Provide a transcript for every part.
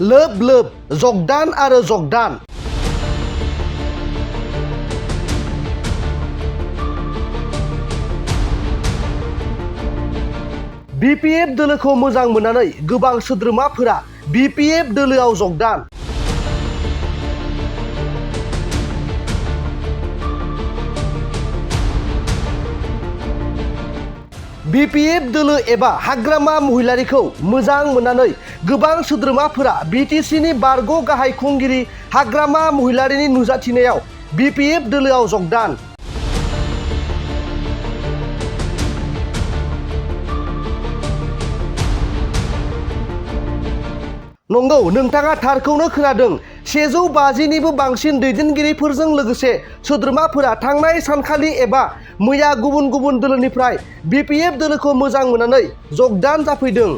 लोब लोब जगदान आरो जगदान। BPF दोलोखौ मोजां मोननानै गोबां सोद्रोमाफोरा BPF दोलोआव जगदान। BPF दोलो एबा हाग्रामा महिलारिखौ मोजां मोननानै गोबां सोद्रोमाफोरा BTCनि बारग' गाहाय खुंगिरि हाग्रामा महिलारिनि नुजाथिनायाव BPF दोलोआव जगदान। नंगौ, नोंथाङा थारखौनो खोनादों। 150निबो बांसिन दैदेनगिरिफोरजों लोगोसे सोद्रोमाफोरा थांनाय सानखालि एबा मैया गुबुन गुबुन दोलोनिफ्राय BPF दोलोखौ मोजां मोननानै जगदान जाफैदों।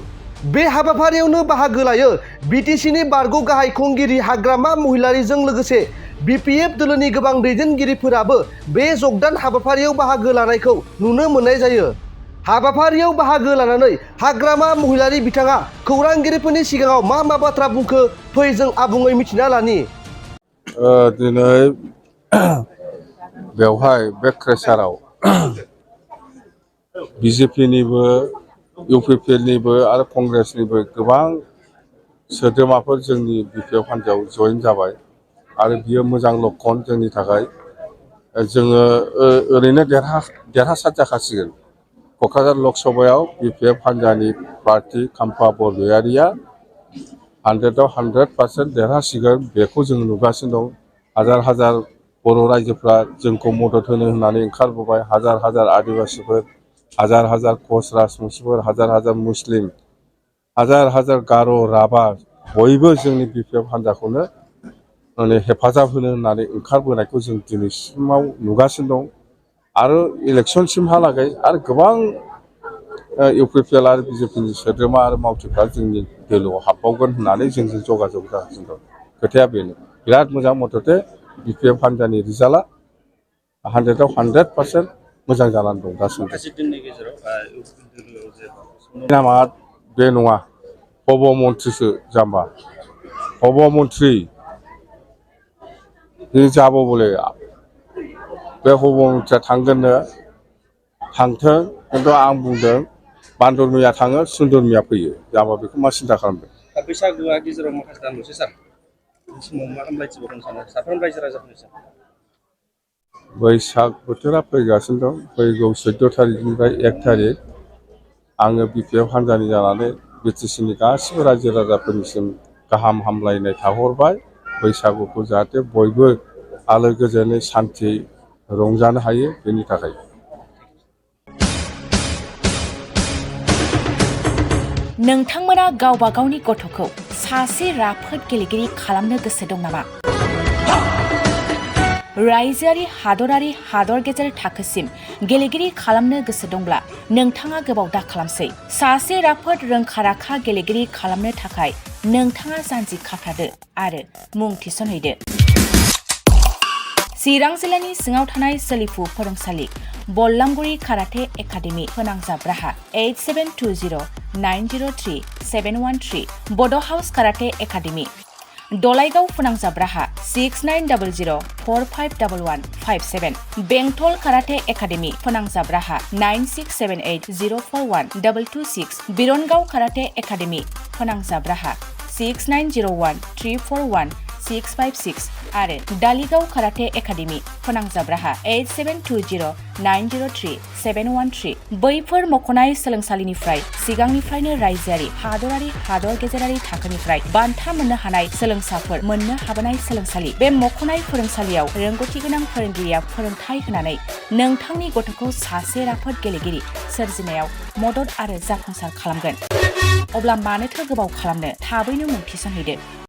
बे हाबाफारियावनो बाहागो लायो BTCनि बारग' गाहाय खुंगिरि हाग्रामा महिलारिजों लोगोसे BPF दोलोनि गोबां दैदेनगिरिफोराबो बे जगदान हाबाफारियाव बाहागो लानायखौ नुनो मोननाय जायो। हाबाफारियाव बाहागो लानानै हाग्रामा महिलारि बिथाङा खौरांगिरिफोरनि सिगाङाव मा बाथ्रा बुंखो फै जों आबुङै मिथिना लानि। दिनै बेवहाय बे क्रेसाराव BJPनिबो UPPनिबो आरो कंग्रेसनिबो गोबां सोद्रोमाफोर जोंनि BPF हान्जायाव जयेन जाबाय आरो बियो मोजां लक्षण जोंनि थाखाय। जोङो ओरैनो देरहासार जाखासिगोन। क'क्राझार लकसभायाव BPF हान्जानि प्रार्थी खाम्फा बरगयारिया 100आव 100% देरहासिगोन बेखौ जों नुगासिनो दं। हाजार हाजार बर' रायजोफ्रा जोंखौ मदद होनो होननानै ओंखारबोबाय। हाजार हाजार आदिबासिफोर, हाजार हाजार कच राजबंसिफोर, हाजार हाजार मुस्लिम, हाजार हाजार गार' राभा बयबो जोंनि BPF हान्जाखौनो हेफाजाब होनो होननानै ओंखारबोनायखौ जों दिनैसिमाव नुगासिनो दं। आरो इलेक्सनसिमहालागै आरो गोबां UPPL आरो BJPनि सोद्रोमा आरो मावथिफ्रा जोंनि दोलोआव हाबबावगोन होननानै जोंजों जगाजग जागासिनो दं। खोथाया बेनो, बिराद मोजां। मथथे BPF हान्जानि रिजाल्टआ 100आव 100% मोजां जानानै दं दासिमबो। नामा बे नङा, हब मन्थ्रिसो जाम्बा। हब मन्थ्रि जाबो बले बे हब मन्थ्रिया थांगोननो थांथों, खिन्थु आं बुंदों बान्दर मैया थाङो सुन्दर मैया फैयो। जाबा बेखौ मा सिन्था खालामदों? बैसागुआ गेजेराव माखासे दानल'सै सार। बे समाव मा हामलायथिबावनो सानो साफ्रोम रायजो राजाफोरनि सार? बैसाग बोथोरा फैगासिनो दं। फैगौ 14 थारिखनिफ्राय 1 थारिख आङो BPF हान्जानि जानानै BTCनि गासिबो रायजो राजाफोरनिसिम गाहाम हामलायनाय थाहरबाय। बैसागुखौ जाहाथे बयबो आलो गोजोनै सान्थि रंजानो हायो बेनि थाखाय। नोंथांमोना गावबा गावनि गथ'खौ सासे राफोद गेलेगिरि खालामनो गोसो दं नामा? रायजोआरि हादरारि हादर गेजेर थाखोसिम गेलेगिरि खालामनो गोसो दंब्ला नोंथाङा गोबाव दा खालामसै। सासे राफोद रोंखा-राखा गेलेगिरि खालामनो थाखाय नोंथाङा जानजि खाफ्रादो आरो मुं थिसनहैदो। चिरां जिल्लानि सिङाव थानाय सोलिफु फोरोंसालि बल्लामगुरि काराटे एकाडेमि फोनांजाब राहा 8720903713 बड' हाउस काराटे एकाडेमि दलाइगाव फोनांजाब राहा 6900451157 बेंटल काराटे एकाडेमि फोनांजाब राहा 9678041226 बिरनगाव काराटे एकाडेमि फोनांजाब राहा 6901341656 आरो दालिगाव काराटे एकाडेमि फोनांजाब राहा 8720903713 बैफोर मख'नाय सोलोंसालिनिफ्राय सिगांनिफ्रायनो रायजोआरि हादरारि हादर गेजेरारि थाखोनिफ्राय बान्था मोननो हानाय सोलोंसाफोर मोननो हाबोनाय सोलोंसालि। बे मख'नाय फोरोंसालियाव रोंगौथि गोनां फोरोंगिरिया फोरोंथाय होनानै नोंथांनि गथ'खौ सासे राफोद गेलेगिरि सोरजिनायाव मदद आरो जाफुंसार खालामगोन। अब्ला मानोथो गोबाव खालामनो, थाबैनो मुं थिसनहैदो।